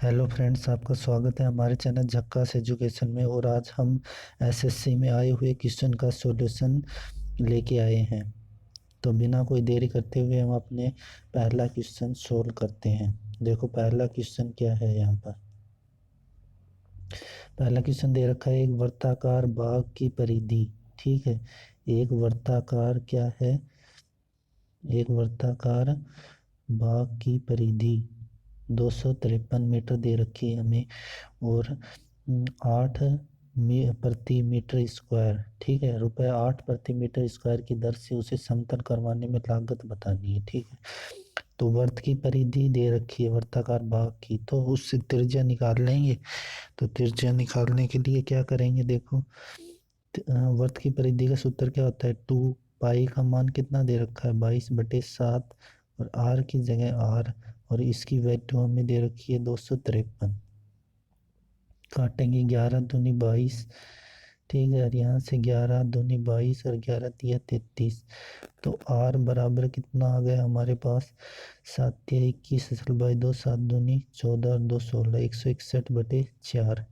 Hello friends, आपका स्वागत है हमारे चैनल झक्कास एजुकेशन में। और आज हम एसएससी में आए हुए क्वेश्चन का सॉल्यूशन लेके आए हैं। तो बिना कोई देरी करते हुए हम अपने पहला क्वेश्चन सोल्व करते हैं। देखो पहला क्वेश्चन क्या है। यहाँ पर पहला क्वेश्चन दे रखा है, एक वर्ताकार बाग की परिधि। ठीक है, एक वर्ताकार क्या है, एक वर्ताकार बाग की परिधि 253 मीटर दे रखी है हमें, और 8 प्रति मीटर स्क्वायर। ठीक है, ₹8 प्रति मीटर स्क्वायर की दर से उसे समतल करवाने में लागत बतानी है। ठीक है, तो वर्त की परिधि दे रखी है वर्ताकार भाग की, तो उससे त्रिज्या निकाल लेंगे। तो त्रिज्या निकालने के लिए क्या करेंगे, देखो वर्त की परिधि का सूत्र क्या होता है, 2 पाई का मान कितना दे रखा है, 22/7, और आर की जगह आर, और इसकी वैल्यू हमें दे रखी है 253। काटेंगे 11 दूनी 22। ठीक है, और यहाँ से 11 दूनी 22 और 11 तिया 33। तो आर बराबर कितना आ गया हमारे पास, 7 तिया 21 असल बाई 2, 7 दूनी 14 और 2 16, 161/4।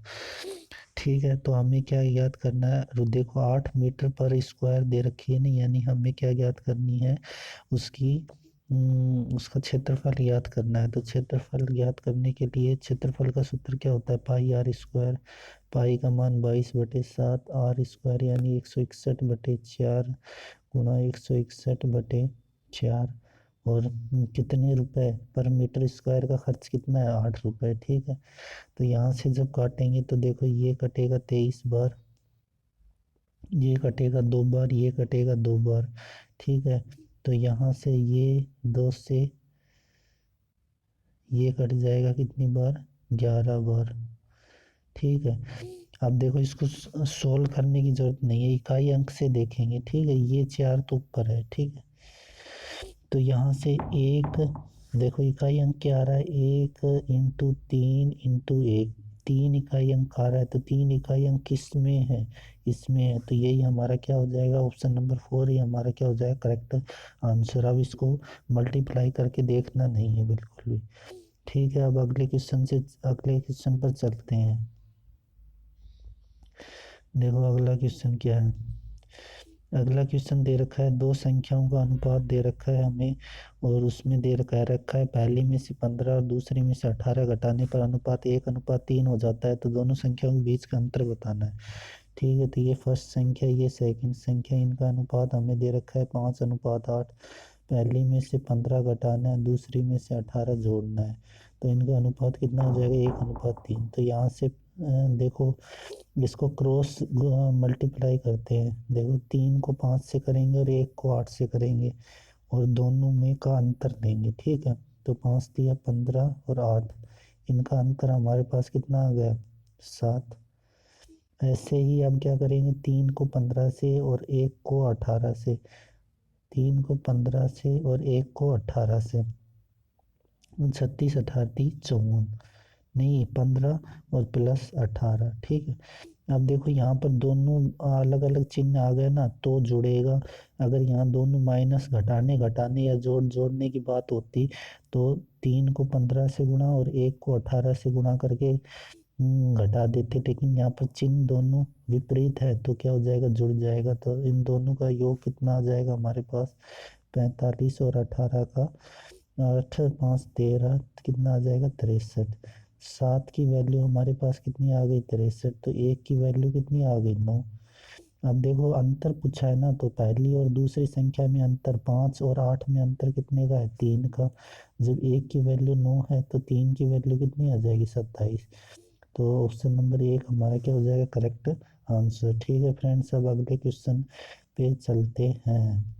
ठीक है, तो हमें क्या ज्ञात करना है, देखो 8 मीटर पर स्क्वायर दे रखी है ना, यानी हमें क्या ज्ञात करनी है, उसकी उसका क्षेत्रफल ज्ञात करना है। तो क्षेत्रफल ज्ञात करने के लिए क्षेत्रफल का सूत्र क्या होता है, पाई आर स्क्वायर। पाई का मान 22/7, आर स्क्वायर यानी 161/4 गुणा 161/4। और कितने रुपए पर मीटर स्क्वायर का खर्च कितना है, 8 रुपये। ठीक है, तो यहाँ से जब काटेंगे तो देखो ये कटेगा 23 बार, ये कटेगा 2 बार, ये कटेगा 2 बार। ठीक है, तो यहाँ से ये 2 से ये कट जाएगा कितनी बार, 11 बार। ठीक है, अब देखो इसको सोल्व करने की जरूरत नहीं है, इकाई अंक से देखेंगे। ठीक है, ये 4 तो ऊपर है। ठीक है, तो यहाँ से एक, देखो इकाई अंक क्या आ रहा है, 1 × 3 × 1, 3 इकाई अंक आ रहा है। तो 3 इकाई अंक किस में है, इसमें है। तो यही हमारा क्या हो जाएगा, ऑप्शन नंबर 4 ही हमारा क्या हो जाएगा, करेक्ट आंसर। अब इसको मल्टीप्लाई करके देखना नहीं है बिल्कुल भी। ठीक है, अब अगले क्वेश्चन पर चलते हैं। देखो अगला क्वेश्चन क्या है। अगला क्वेश्चन दे रखा है, दो संख्याओं का अनुपात दे रखा है हमें, और उसमें दे रखा है पहली में से 15 और दूसरी में से 18 घटाने पर अनुपात 1:3 हो जाता है। तो दोनों संख्याओं के बीच का अंतर बताना है। ठीक है, तो ये फर्स्ट संख्या, ये सेकंड संख्या, इनका अनुपात हमें दे रखा है 5:8। पहली में से 15 घटाना है, दूसरी में से 18 जोड़ना है। तो इनका अनुपात कितना हो जाएगा, 1:3। तो यहाँ से देखो इसको क्रॉस मल्टीप्लाई करते हैं। देखो 3 को 5 से करेंगे और 1 को 8 से करेंगे, और दोनों में का अंतर लेंगे। ठीक है, तो 5 तिया 15 और 8, इनका अंतर हमारे पास कितना आ गया, 7। ऐसे ही अब क्या करेंगे, 3 को 15 से और 1 को 18 से, 3 को 15 से और 1 को 18 से, 36 18 54, नहीं 15 और प्लस 18। ठीक है, अब देखो यहाँ पर दोनों अलग अलग चिन्ह आ गए ना, तो जुड़ेगा। अगर यहाँ दोनों माइनस घटाने घटाने या जोड़ने की बात होती, तो 3 को 15 से गुणा और 1 को 18 से गुणा करके घटा देते। लेकिन यहाँ पर चिन्ह दोनों विपरीत है, तो क्या हो जाएगा, जुड़ जाएगा। तो इन दोनों का योग कितना आ जाएगा हमारे पास, 45 और 18 का 8 5 13, कितना आ जाएगा, 63। 7 की वैल्यू हमारे पास कितनी आ गई, 63। तो 1 की वैल्यू कितनी आ गई, 9। अब देखो अंतर पूछा है ना, तो पहली और दूसरी संख्या में अंतर 5 और 8 में अंतर कितने का है, 3 का। जब 1 की वैल्यू 9 है तो 3 की वैल्यू कितनी आ जाएगी, 27। तो ऑप्शन नंबर 1 हमारा क्या हो जाएगा, करेक्ट आंसर। ठीक है फ्रेंड्स, अब अगले क्वेश्चन पे चलते हैं।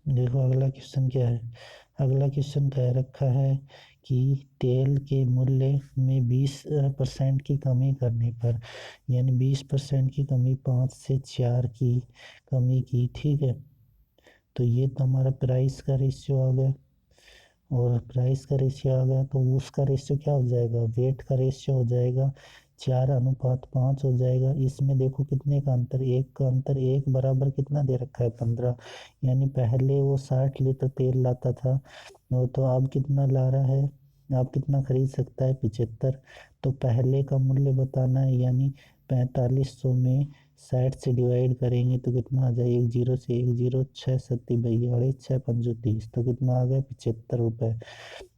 देखो अगला क्वेश्चन क्या है। अगला क्वेश्चन कह रखा है कि तेल के मूल्य में 20% की कमी करने पर, यानी 20% की कमी, 5 से 4 की कमी की। ठीक है, तो ये तो हमारा प्राइस का रेशियो आ गया, और प्राइस का रेशियो आ गया तो उसका रेशियो क्या हो जाएगा, वेट का रेशियो हो जाएगा। 4:5 हो जाएगा। इसमें देखो कितने का अंतर, एक का अंतर, एक बराबर कितना दे रखा है 15, यानी पहले वो 60 लीटर तेल लाता था, वो तो अब कितना ला रहा है, अब कितना खरीद सकता है 75। तो पहले का मूल्य बताना है, यानी 4500 में 60 से डिवाइड करेंगे तो कितना आ जाए, एक जीरो से एक जीरो, 6×7=42, 6×5=30, तो कितना आ गया 75 रुपये,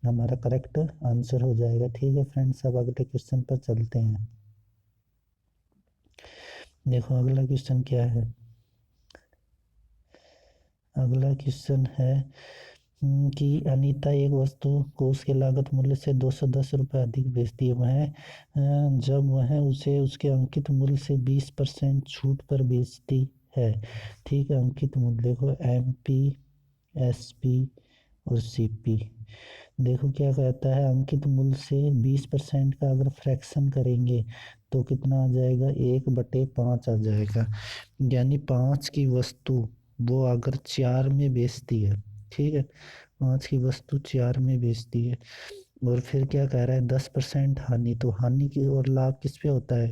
हमारा करेक्ट आंसर हो जाएगा। ठीक है फ्रेंड्स, अब अगले क्वेश्चन पर चलते हैं। देखो अगला क्वेश्चन क्या है, अगला क्वेश्चन है कि अनीता एक वस्तु को उसके लागत मूल्य से 210 रुपये अधिक बेचती है, जब वह उसे उसके अंकित मूल्य से 20% छूट पर बेचती है। ठीक है, अंकित मूल्य देखो MP, SP और CP। देखो क्या कहता है, अंकित मूल्य से 20% का अगर फ्रैक्शन करेंगे तो कितना आ जाएगा, 1/5 आ जाएगा, यानी 5 की वस्तु वो अगर 4 में बेचती है, ठीक है, 5 की वस्तु 4 में बेचती है, और फिर क्या कह रहा है 10% हानि, तो हानि की और लाभ किस पे होता है,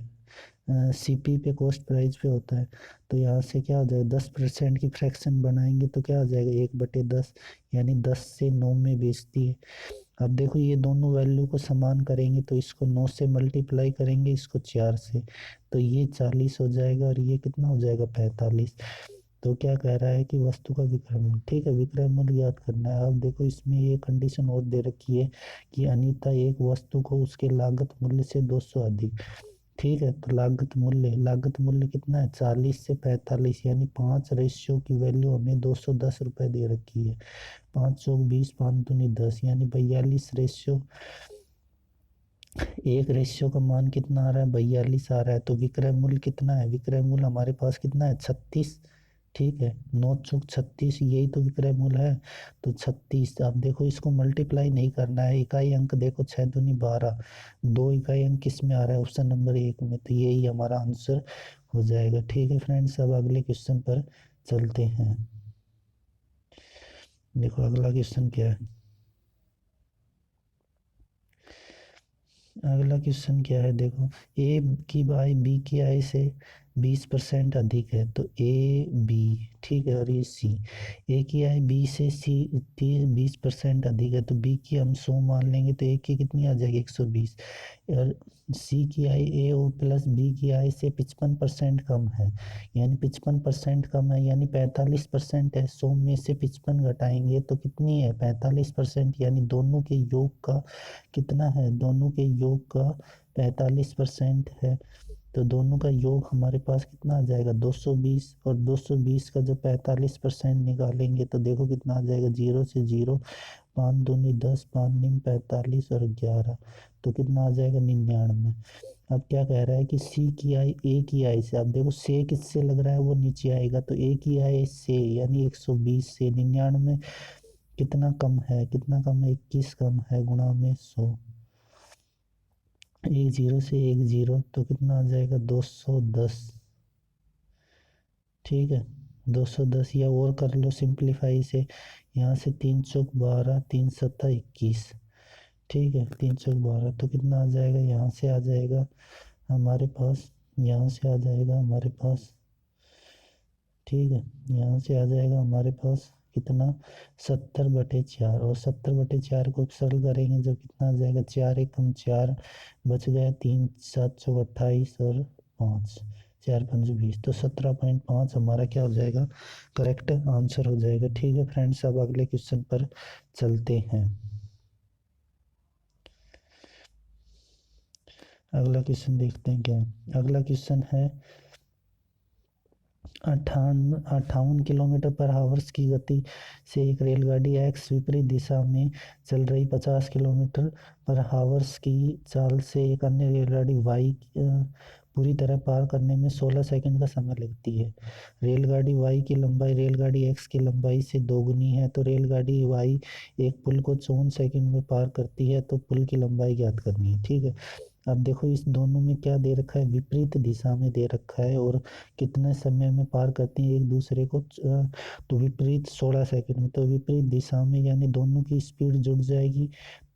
CP पे, कॉस्ट प्राइस पे होता है। तो यहाँ से क्या हो जाएगा, 10% की फ्रैक्शन बनाएंगे तो क्या हो जाएगा 1/10, यानी 10 से 9 में बेचती है। अब देखो ये दोनों वैल्यू को समान करेंगे तो इसको 9 से मल्टीप्लाई करेंगे, इसको 4 से, तो ये 40 हो जाएगा और ये कितना हो जाएगा 45। तो क्या कह रहा है कि वस्तु का विक्रय मूल्य, ठीक है, विक्रय मूल्य याद करना है। अब देखो इसमें ये कंडीशन और दे रखी है कि अनीता एक वस्तु को उसके लागत मूल्य से 200 अधिक, ठीक है, तो लागत मूल्य कितना है 40 से 45, यानी 5 की वैल्यू हमें 210 रुपये दे रखी है, 5×4=20, 5×2=10, यानी 42 एक का मान कितना आ रहा है 42 आ रहा है। तो विक्रय मूल्य कितना है, विक्रय मूल्य हमारे पास कितना है 36, ठीक है, 9×36 यही तो विक्रय मूल्य है, तो 36। अब देखो इसको मल्टीप्लाई नहीं करना है, इकाई अंक देखो 6×2=12, 2 इकाई अंक किस में आ रहा है, ऑप्शन नंबर 1 में, तो यही हमारा आंसर हो जाएगा। ठीक है फ्रेंड्स, अब अगले क्वेश्चन पर चलते हैं। देखो अगला क्वेश्चन क्या है, अगला क्वेश्चन क्या है, देखो ए की आय बी की आय से 20% अधिक है, तो ए बी, ठीक है, और ये सी, ए की आय बी से सी 20% अधिक है, तो बी की हम 100 मान लेंगे, तो ए की कितनी आ जाएगी 120, और सी की आय ए ओ प्लस बी की आय से 55% कम है, यानी 55% कम है, यानी 45% है, 100 में से 55 घटाएंगे तो कितनी है 45%, यानी दोनों के योग का कितना है, दोनों के योग का 45% है, तो दोनों का योग हमारे पास कितना आ जाएगा 220, और 220 का जब 45% निकालेंगे तो देखो कितना आ जाएगा, 0 से 0, 5×2=10, 5×9=45 और 11, तो कितना आ जाएगा 99। अब क्या कह रहा है कि सी की आय ए की आय से, अब देखो से किससे लग रहा है वो नीचे आएगा, तो ए की आय से यानी 120 से 99 कितना कम है, कितना कम है 21 कम है, गुणा में 100, एक जीरो से एक जीरो, तो कितना आ जाएगा 210, ठीक है, 210, या और कर लो सिंप्लीफाई से, यहाँ से 3×4=12, 3×7=21, ठीक है, 3×4=12, तो कितना आ जाएगा, यहाँ से आ जाएगा हमारे पास, यहाँ से आ जाएगा हमारे पास, ठीक है, यहाँ से आ जाएगा हमारे पास कितना 70/4, और 70/4 को सरल करेंगे जब कितना आ जाएगा, 4×1=4, बच गया 3×7=28 और 5, 4×5=20, तो 17.5 हमारा क्या हो जाएगा, करेक्ट आंसर हो जाएगा। ठीक है फ्रेंड्स, अब अगले क्वेश्चन पर चलते हैं। अगला क्वेश्चन देखते हैं क्या है, अगला क्वेश्चन है 58 किलोमीटर/आवर्स की गति से एक रेलगाड़ी एक्स विपरीत दिशा में चल रही 50 किलोमीटर/आवर्स की चाल से एक अन्य रेलगाड़ी वाई पूरी तरह पार करने में 16 सेकंड का समय लगती है। रेलगाड़ी वाई की लंबाई रेलगाड़ी एक्स की लंबाई से दोगुनी है, तो रेलगाड़ी वाई एक पुल को 54 सेकंड में पार करती है, तो पुल की लंबाई ज्ञात करनी है। ठीक है, अब देखो इस दोनों में क्या दे रखा है, विपरीत दिशा में दे रखा है, और कितने समय में पार करती हैं एक दूसरे को, तो विपरीत 16 सेकंड में, तो विपरीत दिशा में यानी दोनों की स्पीड जुड़ जाएगी,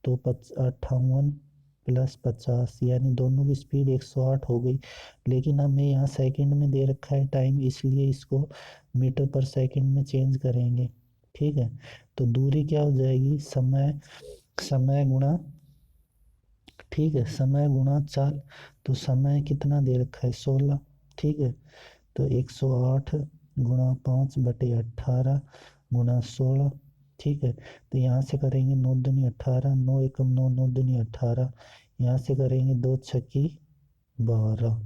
तो 58 प्लस 50, यानी दोनों की स्पीड 108 हो गई। लेकिन हमें यहाँ सेकंड में दे रखा है टाइम, इसलिए इसको मीटर पर सेकंड में चेंज करेंगे। ठीक है, तो दूरी क्या हो जाएगी, समय समय गुणा, ठीक है, समय गुणा चाल। तो समय कितना दे रखा है, 16। ठीक है, तो 108 गुणा 5/18 गुणा 16। ठीक है, तो यहाँ से करेंगे 9 दूनी 18, 9 एकम 9, 9 दूनी 18। यहाँ से करेंगे 2 छक्की 12,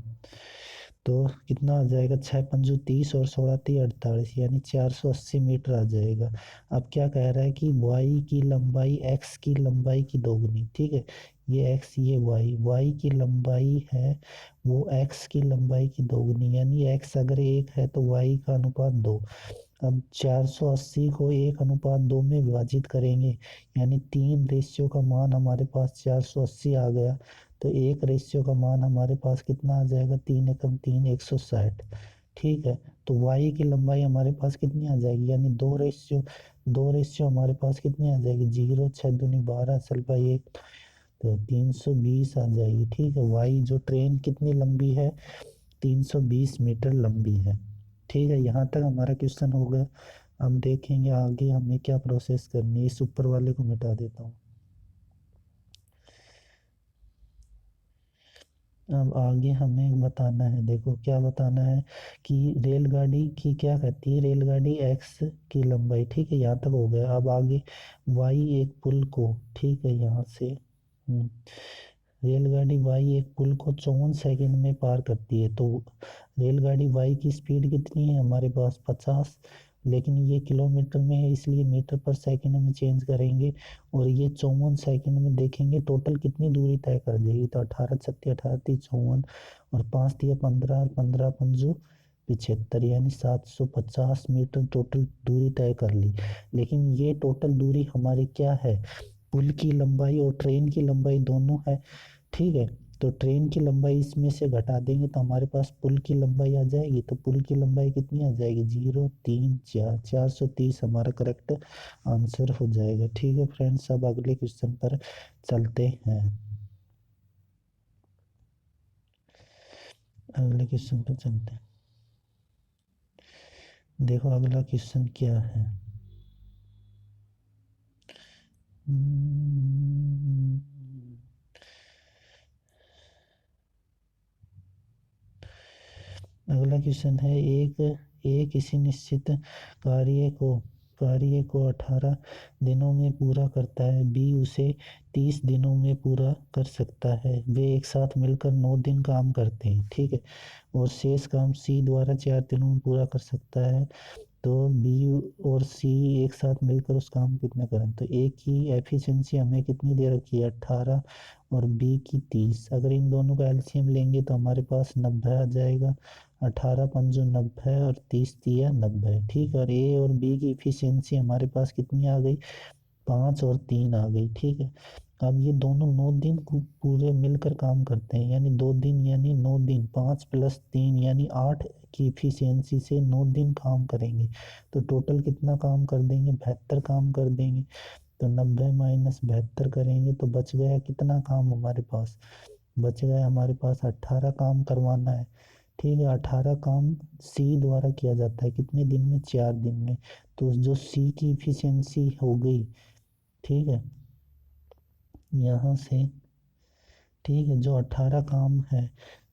तो कितना आ जाएगा, 6×5 30 और 16×3 48, यानी 480 मीटर आ जाएगा। अब क्या कह रहा है कि वाई की लंबाई एक्स की लंबाई की दोगुनी। ठीक है, ये एक्स ये वाई की लंबाई है वो एक्स की लंबाई की दोगुनी, यानी एक्स अगर 1 है तो वाई का अनुपात 2। अब 480 को 1:2 में विभाजित करेंगे, यानी 3 रेशियो का मान हमारे पास 480 आ गया। तो 1 रेशियो का मान हमारे पास कितना आ जाएगा, 3 एकम 3 160। ठीक है, तो वाई की लंबाई हमारे पास कितनी आ जाएगी, यानी 2 रेशियो हमारे पास कितनी आ जाएगी, 0 6 दूनी 12 सल्फा 1, तो 320 आ जाएगी। ठीक है, वाई जो ट्रेन कितनी लंबी है, 320 मीटर लंबी है। ठीक है, यहाँ तक हमारा क्वेश्चन हो गया। हम देखेंगे आगे हमें क्या प्रोसेस करनी है। इस ऊपर वाले को मिटा देता हूँ। अब आगे हमें बताना है, देखो क्या बताना है कि रेलगाड़ी की क्या कहती है, रेलगाड़ी एक्स की लंबाई। ठीक है, यहाँ तक हो गया। अब आगे वाई एक पुल को, ठीक है, यहाँ से रेलगाड़ी वाई एक पुल को 54 सेकंड में पार करती है। तो रेलगाड़ी वाई की स्पीड कितनी है हमारे पास, 50। लेकिन ये किलोमीटर में है, इसलिए मीटर पर सेकंड में चेंज करेंगे। और ये 54 सेकंड में देखेंगे टोटल कितनी दूरी तय कर देगी। तो 18 छत्ती 18 × 54 और 5 × 15 और 15 × 5 75, यानी 750 मीटर टोटल दूरी तय कर ली। लेकिन ये टोटल दूरी हमारी क्या है, पुल की लंबाई और ट्रेन की लंबाई दोनों है। ठीक है, तो ट्रेन की लंबाई इसमें से घटा देंगे तो हमारे पास पुल की लंबाई आ जाएगी। तो पुल की लंबाई कितनी आ जाएगी, 0 3 4 430 हमारा करेक्ट आंसर हो जाएगा। ठीक है फ्रेंड्स, अब अगले क्वेश्चन पर चलते हैं। अगले क्वेश्चन पर चलते हैं। देखो अगला क्वेश्चन क्या है। अगला क्वेश्चन है, एक किसी निश्चित कार्य को 18 दिनों में पूरा करता है, बी उसे 30 दिनों में पूरा कर सकता है। वे एक साथ मिलकर 9 दिन काम करते हैं। ठीक है, और शेष काम सी द्वारा 4 दिनों में पूरा कर सकता है। तो बी और सी एक साथ मिलकर उस काम को कितना करें। तो ए की एफिशिएंसी हमें कितनी दे रखी है, 18, और बी की 30। अगर इन दोनों का एलसीएम लेंगे तो हमारे पास 90 आ जाएगा। 18 पंजो 90 और 30 तिया 90। ठीक है, और ए और बी की एफिशिएंसी हमारे पास कितनी आ गई, 5 और 3 आ गई। ठीक है, अब ये दोनों 9 दिन पूरे मिलकर काम करते हैं, यानी 2 दिन यानी 9 दिन, 5 + 3 यानी 8 की एफिशिएंसी से 9 दिन काम करेंगे। तो टोटल कितना काम कर देंगे, 72 काम कर देंगे। तो 90 - 72 करेंगे तो बच गया कितना काम हमारे पास, बच गया हमारे पास 18 काम करवाना है। ठीक है, 18 काम सी द्वारा किया जाता है, कितने दिन में, 4 दिन में। तो जो सी की एफिशिएंसी हो गई, ठीक है, यहाँ से, ठीक है, जो 18 काम है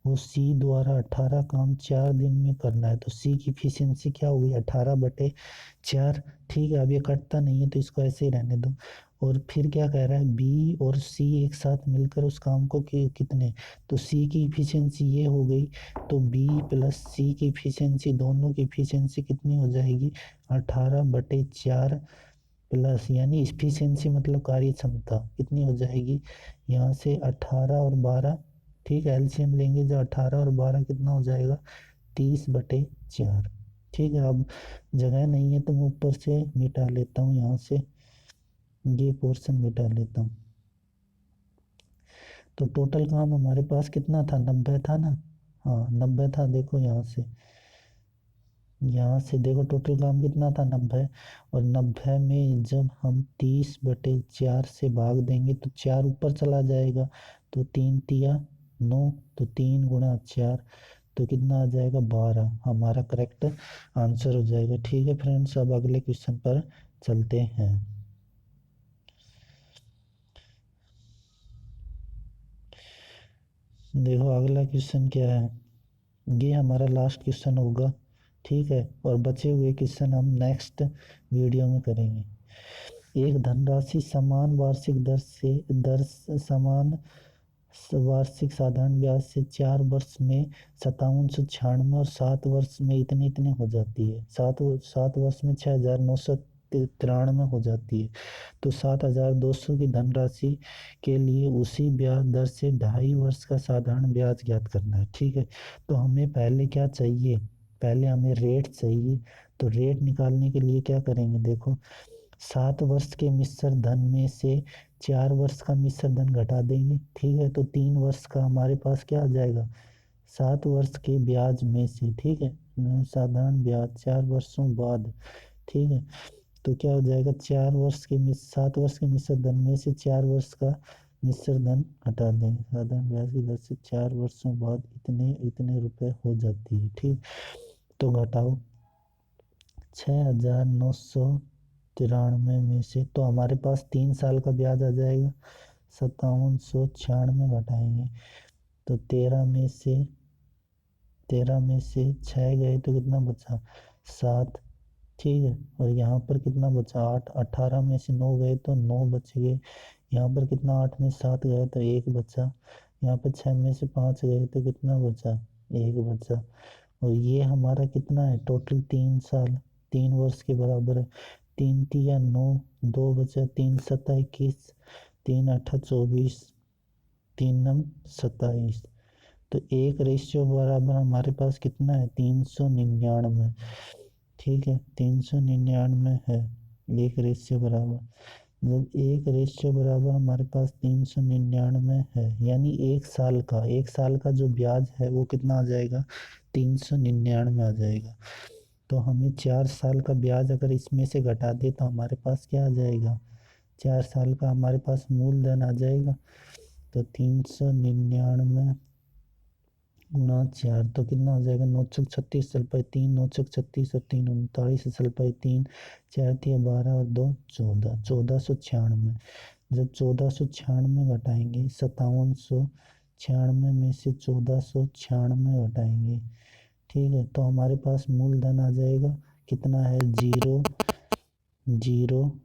वो सी द्वारा 18 काम 4 दिन में करना है। तो सी की एफिशिएंसी क्या होगी, 18/4। ठीक है, अब ये कटता नहीं है तो इसको ऐसे ही रहने दो। और फिर क्या कह रहा है, बी और सी एक साथ मिलकर उस काम को कितने, तो सी की एफिशिएंसी ये हो गई। तो बी + सी की एफिशिएंसी, दोनों की एफिशिएंसी कितनी हो जाएगी, 18/4 प्लस, यानी एफिशिएंसी मतलब कार्य क्षमता कितनी हो जाएगी, यहाँ से 18 और 12। ठीक है, एलसीएम लेंगे जो 18 और 12 कितना हो जाएगा, 30/4। ठीक है, अब जगह नहीं है तो मैं ऊपर से मिटा लेता हूँ, यहाँ से ये पोर्शन मिटा लेता हूँ। तो टोटल काम हमारे पास कितना था, 90 था ना, हाँ 90 था। देखो यहाँ से देखो टोटल काम कितना था, 90। और 90 में जब हम 30/4 से भाग देंगे तो 4 ऊपर चला जाएगा। तो 3 तिया 9, तो 3 गुणा 4, तो कितना आ जाएगा 12, हमारा करेक्ट आंसर हो जाएगा। ठीक है फ्रेंड्स, अब अगले क्वेश्चन पर चलते हैं। देखो अगला क्वेश्चन क्या है, ये हमारा लास्ट क्वेश्चन होगा। ठीक है, और बचे हुए क्वेश्चन हम नेक्स्ट वीडियो में करेंगे। एक धनराशि समान वार्षिक दर समान वार्षिक साधारण ब्याज से 4 वर्ष में 5796 और 7 वर्ष में इतने इतने हो जाती है। सात वर्ष में 6993 हो जाती है। तो 7200 की धनराशि के लिए उसी ब्याज दर से 2.5 वर्ष का साधारण ब्याज ज्ञात करना है। ठीक है, तो हमें पहले क्या चाहिए, पहले हमें रेट चाहिए। तो रेट निकालने के लिए क्या करेंगे, देखो 7 वर्ष के मिश्र धन में से 4 वर्ष का मिश्र धन घटा देंगे। ठीक है, तो 3 वर्ष का हमारे पास क्या आ जाएगा, 7 वर्ष के ब्याज में से। ठीक है, साधारण ब्याज 4 वर्षों बाद। ठीक है, तो क्या हो जाएगा, 7 वर्ष के मिश्र धन में से 4 वर्ष का मिश्र धन हटा देंगे। साधारण ब्याज की दर से 4 वर्षों बाद इतने इतने रुपए हो जाती है। ठीक, तो घटाओ 6993 में से, तो हमारे पास 3 साल का ब्याज आ जाएगा। 5796 घटाएंगे तो 13 में से 6 गए तो कितना बचा, 7। ठीक है, और यहाँ पर कितना बचा, 8। 18 में से 9 गए तो 9 बच गए। यहाँ पर कितना, 8 में 7 गए तो 1 बचा। यहाँ पर 6 में से 5 गए तो कितना बचा, 1 बचा। और ये हमारा कितना है, टोटल 3 साल 3 वर्ष के बराबर है। 3 तिया 9, 2 बचा, 3 सत्ता 21, 3 अट्ठा 24, 3 नम 27। तो 1 बराबर हमारे पास कितना है, 399। ठीक है, 399 है 1 बराबर। जब 1 बराबर हमारे पास 399 है, यानी 1 साल का जो ब्याज है वो कितना आ जाएगा, 399 आ जाएगा। तो हमें 4 साल का ब्याज अगर इसमें से घटा दे तो हमारे पास क्या आ जाएगा, 4 साल का हमारे पास मूलधन आ जाएगा। तो 399 गुणा 4, तो कितना हो जाएगा, 9 छक 36 चल 3, 9 छक 36 और 3 39 चल 3, 4 तिया 12 और 2 14, 1496। जब 1496 घटाएंगे 5796 में से 1496 घटाएंगे। ठीक है, तो हमारे पास मूलधन आ जाएगा, कितना है, 0 0,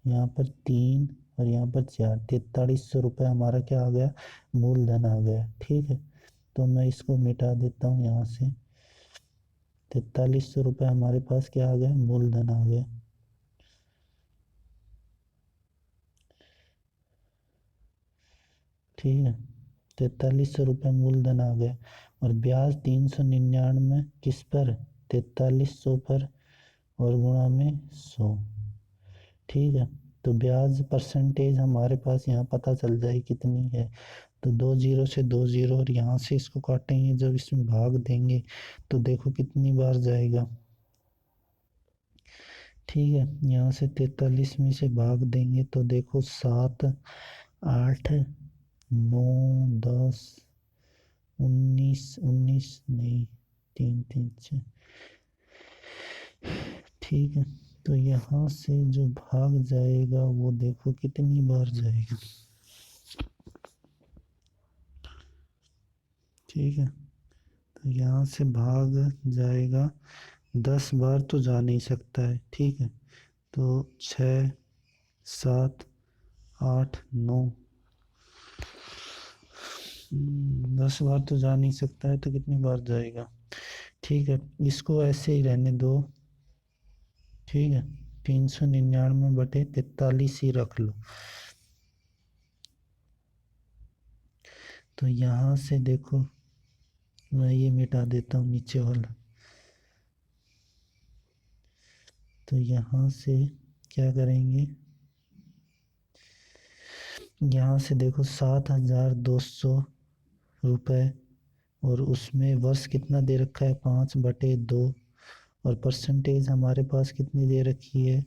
यहाँ पर 3 और यहाँ पर 4, 4300 रुपये हमारा क्या आ गया, मूलधन आ गया। ठीक है, तो मैं इसको मिटा देता हूँ यहाँ से। 4300 रुपये हमारे पास क्या आ गया, मूलधन आ गया। ठीक है, 4300 रुपये मूलधन आ गया, और ब्याज 399 किस पर, 4300 पर, और गुणा में 100। ठीक है, तो ब्याज परसेंटेज हमारे पास यहाँ पता चल जाए कितनी है। तो 2 जीरो से 2 जीरो, और यहाँ से इसको काटेंगे, जब इसमें भाग देंगे तो देखो कितनी बार जाएगा। ठीक है, यहाँ से 43 में से भाग देंगे तो देखो 7 8 9 10 19 नहीं, 3 3 6। ठीक है, तो यहाँ से जो भाग जाएगा वो देखो कितनी बार जाएगा। ठीक है, तो यहाँ से भाग जाएगा 10 बार तो जा नहीं सकता है। ठीक है, तो 6 7 8 9, 10 बार तो जा नहीं सकता है, तो कितनी बार जाएगा। ठीक है, इसको ऐसे ही रहने दो। ठीक है, 399/43 ही रख लो। तो यहाँ से देखो, मैं ये मिटा देता हूँ नीचे वाला। तो यहाँ से क्या करेंगे, यहाँ से देखो 7200 रुपये, और उसमें वर्ष कितना दे रखा है, 5/2, और परसेंटेज हमारे पास कितनी दे रखी है,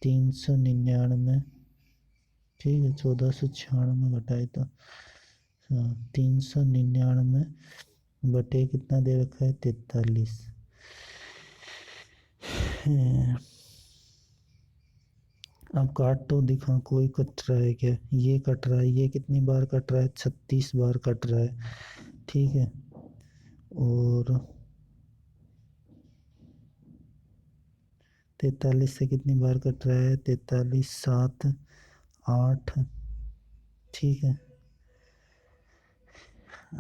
399। ठीक है, 1496 घटाए तो 399 बटे कितना दे रखा है 43। अब काट तो दिखा, कोई कट रहा है क्या? ये कट रहा है, ये कितनी बार कट रहा है? 36 बार कट रहा है। ठीक है, और 43 से कितनी बार कट रहा है? 43, 7, 8, ठीक है,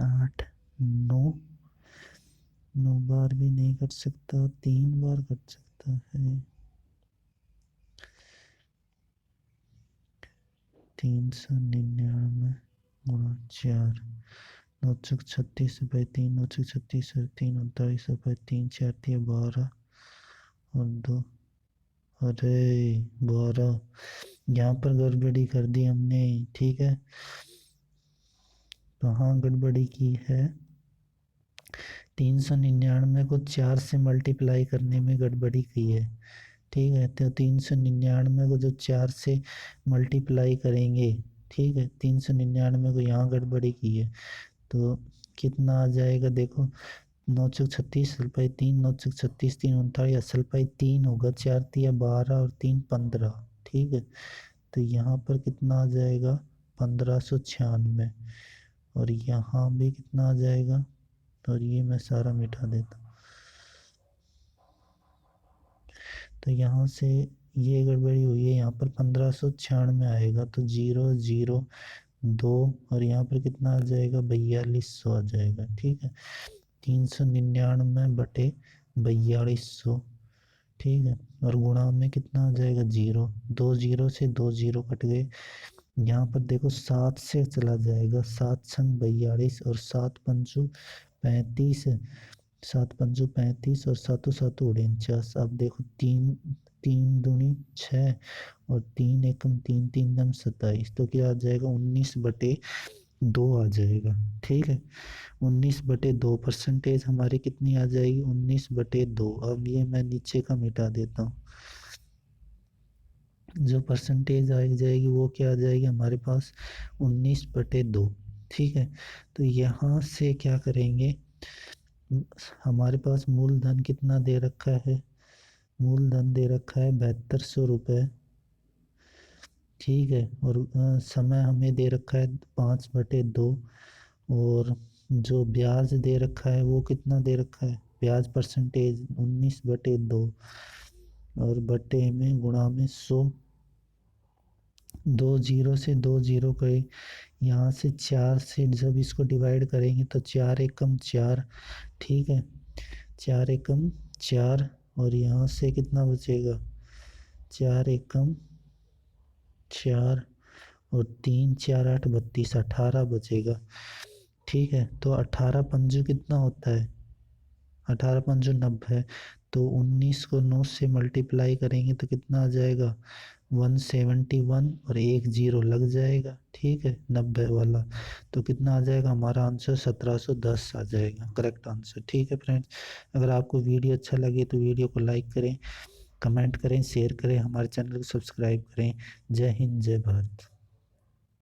8, 9, 9 बार भी नहीं कट सकता, 3 बार कट सकता है। 399 गुणा 4, 936/3, 936/3, 39/3, 4 दिया 12 और 2, अरे 12, यहाँ पर गड़बड़ी कर दी हमने। ठीक है, कहाँ गड़बड़ी की है? 399 को 4 से मल्टीप्लाई करने में गड़बड़ी की है। ठीक है, तो 399 को जो 4 से मल्टीप्लाई करेंगे, ठीक है, 399 को यहाँ गड़बड़ी की है, तो कितना आ जाएगा? देखो, 936 असल पाई 3, 936 3 39, असल पाई 3 होगा, 4 तिया 12 और 3 15। ठीक है, तो यहाँ पर कितना आ जाएगा? 1596। और यहाँ भी कितना आ जाएगा? और ये मैं सारा मिटा देता हूँ, तो यहाँ से ये गड़बड़ी हुई है, यहाँ पर 1596 आएगा, तो 0 0 2, और यहाँ पर कितना आ जाएगा? 4200 आ जाएगा। ठीक है, 399 बटे 4200। ठीक है, और गुणा में कितना आ जाएगा? 0, 2 0 से 2 0 कट गए। यहाँ पर देखो 7 से चला जाएगा, 7 संग 42 और 7 पंचू 35, 7 पंचू 35 और 7 7 49। अब देखो 3 3 दूनी 6 और 3 एकम 3 3 दम 27, तो क्या आ जाएगा? 19/2 आ जाएगा। ठीक है, 19/2 परसेंटेज हमारी कितनी आ जाएगी? 19/2। अब ये मैं नीचे का मिटा देता हूँ, जो परसेंटेज आ जाएगी वो क्या आ जाएगी हमारे पास? 19/2। ठीक है, तो यहाँ से क्या करेंगे? हमारे पास मूलधन कितना दे रखा है? मूलधन दे रखा है 7200 रुपये। ठीक है, और समय हमें दे रखा है 5/2, और जो ब्याज दे रखा है वो कितना दे रखा है? ब्याज परसेंटेज 19/2, और बटे में गुणा में 100। 2 0 से 2 0 गए, यहाँ से 4 से जब इसको डिवाइड करेंगे तो 4 एकम 4। ठीक है, 4 एकम 4, और यहाँ से कितना बचेगा? 4 एकम 4 और 3 4 8 32, 18 बचेगा। ठीक है, तो 18 पंजू कितना होता है? 18 पंजू 90, तो 19 को 9 से मल्टीप्लाई करेंगे तो कितना आ जाएगा? 171, और 1 0 लग जाएगा। ठीक है, 90 वाला, तो कितना आ जाएगा हमारा आंसर? 1710 आ जाएगा करेक्ट आंसर। ठीक है फ्रेंड्स, अगर आपको वीडियो अच्छा लगे तो वीडियो को लाइक करें, कमेंट करें, शेयर करें, हमारे चैनल को सब्सक्राइब करें। जय हिंद, जय भारत।